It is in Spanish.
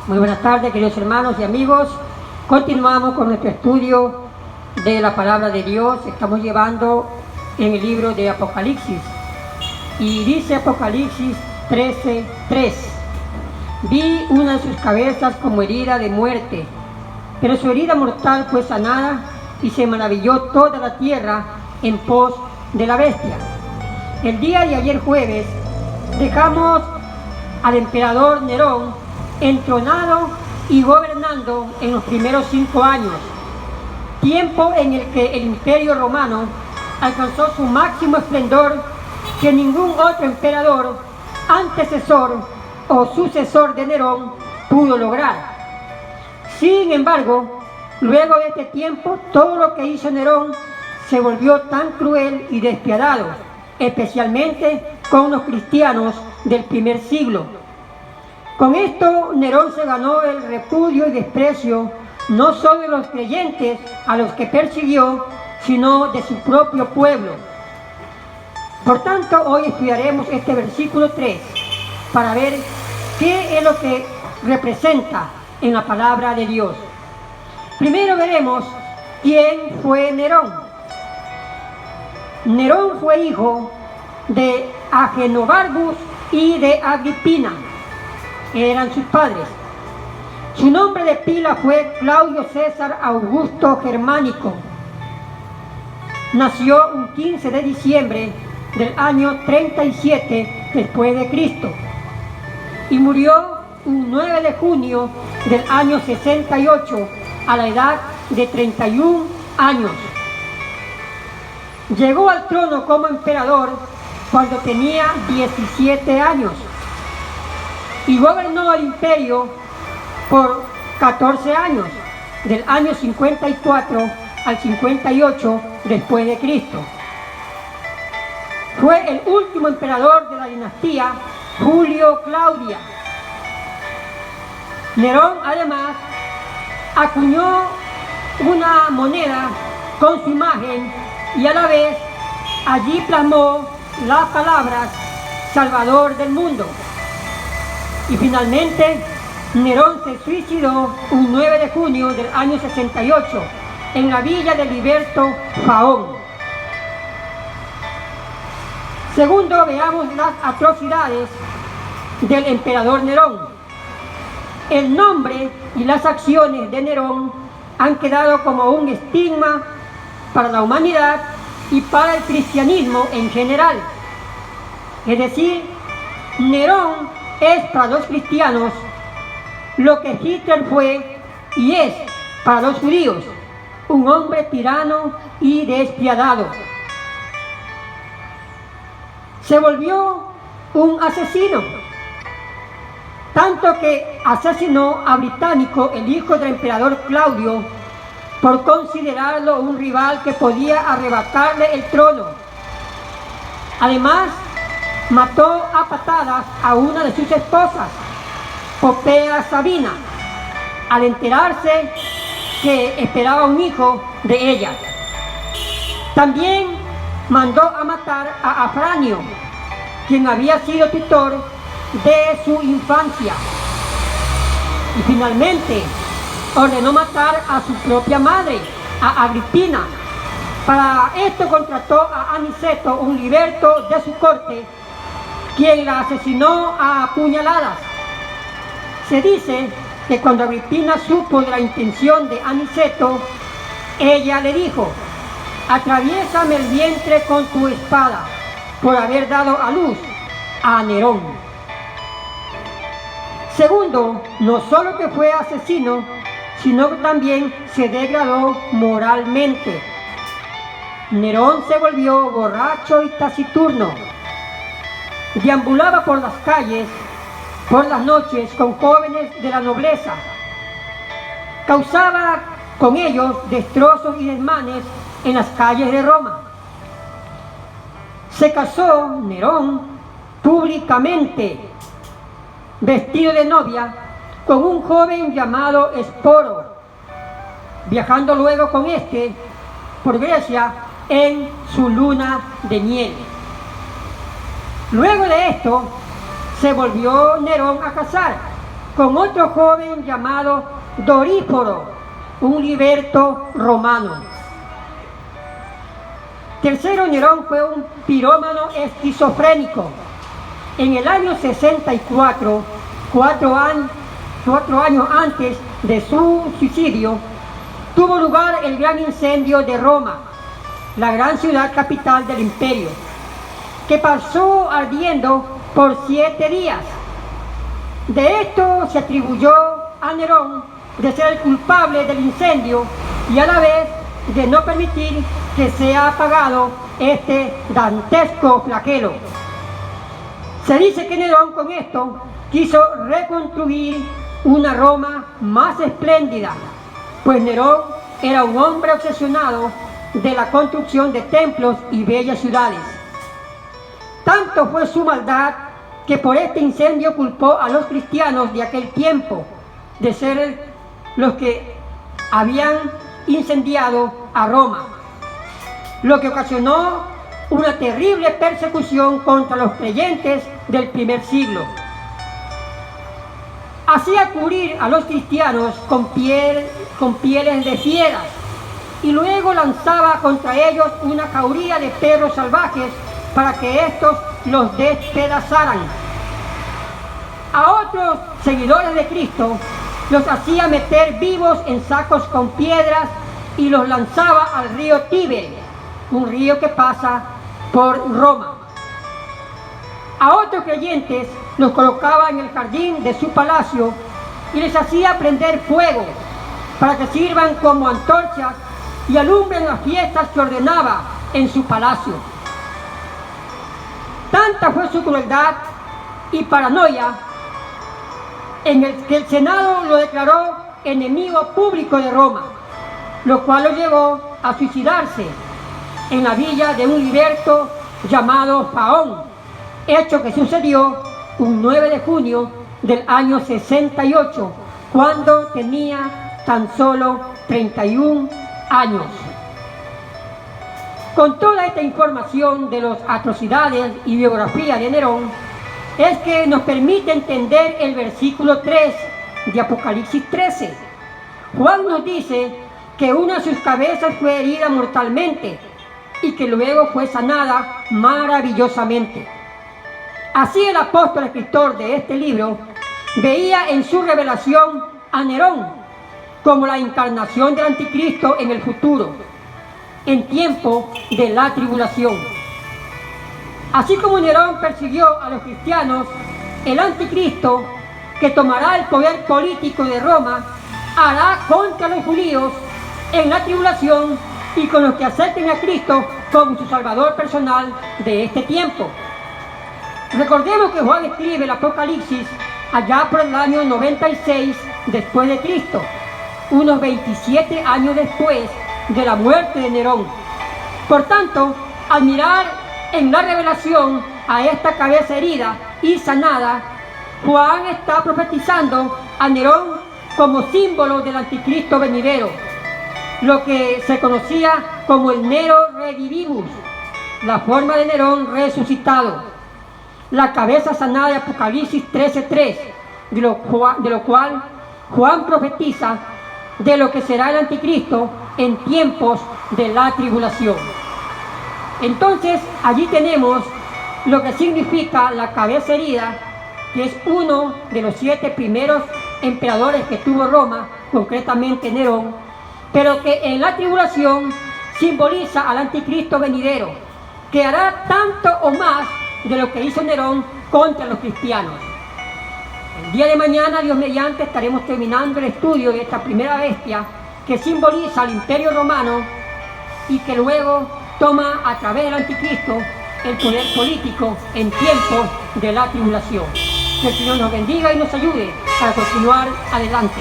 Muy buenas tardes, queridos hermanos y amigos. Continuamos con nuestro estudio de la palabra de Dios. Estamos llevando en el libro de Apocalipsis. Y dice Apocalipsis 13:3. Vi una de sus cabezas como herida de muerte, pero su herida mortal fue sanada y se maravilló toda la tierra en pos de la bestia. El día de ayer jueves dejamos al emperador Nerón entronado y gobernando en los primeros 5 años, tiempo en el que el imperio romano alcanzó su máximo esplendor que ningún otro emperador, antecesor o sucesor de Nerón pudo lograr. Sin embargo, luego de este tiempo, todo lo que hizo Nerón se volvió tan cruel y despiadado, especialmente con los cristianos del primer siglo. Con esto, Nerón se ganó el repudio y desprecio no solo de los creyentes a los que persiguió, sino de su propio pueblo. Por tanto, hoy estudiaremos este versículo 3 para ver qué es lo que representa en la palabra de Dios. Primero veremos quién fue Nerón. Nerón fue hijo de Agenobargus y de Agripina. Eran sus padres. Su nombre de pila fue Claudio César Augusto Germánico. Nació un 15 de diciembre del año 37 después de Cristo y murió un 9 de junio del año 68 a la edad de 31 años. Llegó al trono como emperador cuando tenía 17 años y gobernó el imperio por 14 años, del año 54 al 58 después de Cristo. Fue el último emperador de la dinastía Julio Claudia. Nerón además acuñó una moneda con su imagen y a la vez allí plasmó las palabras Salvador del mundo. Y finalmente Nerón se suicidó un 9 de junio del año 68 en la villa de Liberto Faón. Segundo, veamos las atrocidades del emperador Nerón. El nombre y las acciones de Nerón han quedado como un estigma para la humanidad y para el cristianismo en general. Es decir, Nerón es para los cristianos lo que Hitler fue y es para los judíos, un hombre tirano y despiadado. Se volvió un asesino, tanto que asesinó a Británico, el hijo del emperador Claudio, por considerarlo un rival que podía arrebatarle el trono. Además, mató a patadas a una de sus esposas, Popea Sabina, al enterarse que esperaba un hijo de ella. También mandó a matar a Afranio, quien había sido tutor de su infancia. Y finalmente ordenó matar a su propia madre, a Agripina. Para esto contrató a Aniceto, un liberto de su corte, quien la asesinó a puñaladas. Se dice que cuando Agripina supo de la intención de Aniceto, ella le dijo: atraviésame el vientre con tu espada, por haber dado a luz a Nerón. Segundo, no solo que fue asesino, sino que también se degradó moralmente. Nerón se volvió borracho y taciturno. Deambulaba por las calles por las noches con jóvenes de la nobleza. Causaba con ellos destrozos y desmanes en las calles de Roma. Se casó Nerón públicamente, vestido de novia, con un joven llamado Esporo, viajando luego con este por Grecia en su luna de miel. Luego de esto, se volvió Nerón a casar con otro joven llamado Doríforo, un liberto romano. Tercero, Nerón fue un pirómano esquizofrénico. En el año 64, 4 años antes de su suicidio, tuvo lugar el gran incendio de Roma, la gran ciudad capital del imperio, que pasó ardiendo por 7 días. De esto se atribuyó a Nerón de ser el culpable del incendio y a la vez de no permitir que sea apagado este dantesco flagelo. Se dice que Nerón con esto quiso reconstruir una Roma más espléndida, pues Nerón era un hombre obsesionado de la construcción de templos y bellas ciudades. Tanto fue su maldad que por este incendio culpó a los cristianos de aquel tiempo de ser los que habían incendiado a Roma, lo que ocasionó una terrible persecución contra los creyentes del primer siglo. Hacía cubrir a los cristianos con pieles de fieras y luego lanzaba contra ellos una jauría de perros salvajes para que estos los despedazaran. A otros seguidores de Cristo los hacía meter vivos en sacos con piedras y los lanzaba al río Tíber, un río que pasa por Roma. A otros creyentes los colocaba en el jardín de su palacio y les hacía prender fuego para que sirvan como antorchas y alumbren las fiestas que ordenaba en su palacio. Tanta fue su crueldad y paranoia que el Senado lo declaró enemigo público de Roma, lo cual lo llevó a suicidarse en la villa de un liberto llamado Faón, hecho que sucedió un 9 de junio del año 68, cuando tenía tan solo 31 años. Con toda esta información de las atrocidades y biografía de Nerón, es que nos permite entender el versículo 3 de Apocalipsis 13. Juan nos dice que una de sus cabezas fue herida mortalmente y que luego fue sanada maravillosamente. Así el apóstol escritor de este libro veía en su revelación a Nerón como la encarnación del anticristo en el futuro, en tiempo de la tribulación. Así como Nerón persiguió a los cristianos, el anticristo, que tomará el poder político de Roma, hará contra los judíos en la tribulación y con los que acepten a Cristo como su salvador personal de este tiempo. Recordemos que Juan escribe el Apocalipsis allá por el año 96 después de Cristo, unos 27 años después de la muerte de Nerón. Por tanto, al mirar en la revelación a esta cabeza herida y sanada, Juan está profetizando a Nerón como símbolo del anticristo venidero, lo que se conocía como el Nero Redivivus, la forma de Nerón resucitado, la cabeza sanada de Apocalipsis 13:3, de lo cual Juan profetiza de lo que será el anticristo en tiempos de la tribulación. Entonces, allí tenemos lo que significa la cabeza herida, que es uno de los 7 primeros emperadores que tuvo Roma, concretamente Nerón, pero que en la tribulación simboliza al anticristo venidero, que hará tanto o más de lo que hizo Nerón contra los cristianos. El día de mañana, Dios mediante, estaremos terminando el estudio de esta primera bestia que simboliza al imperio romano y que luego toma a través del anticristo el poder político en tiempos de la tribulación. Que el Señor nos bendiga y nos ayude para continuar adelante.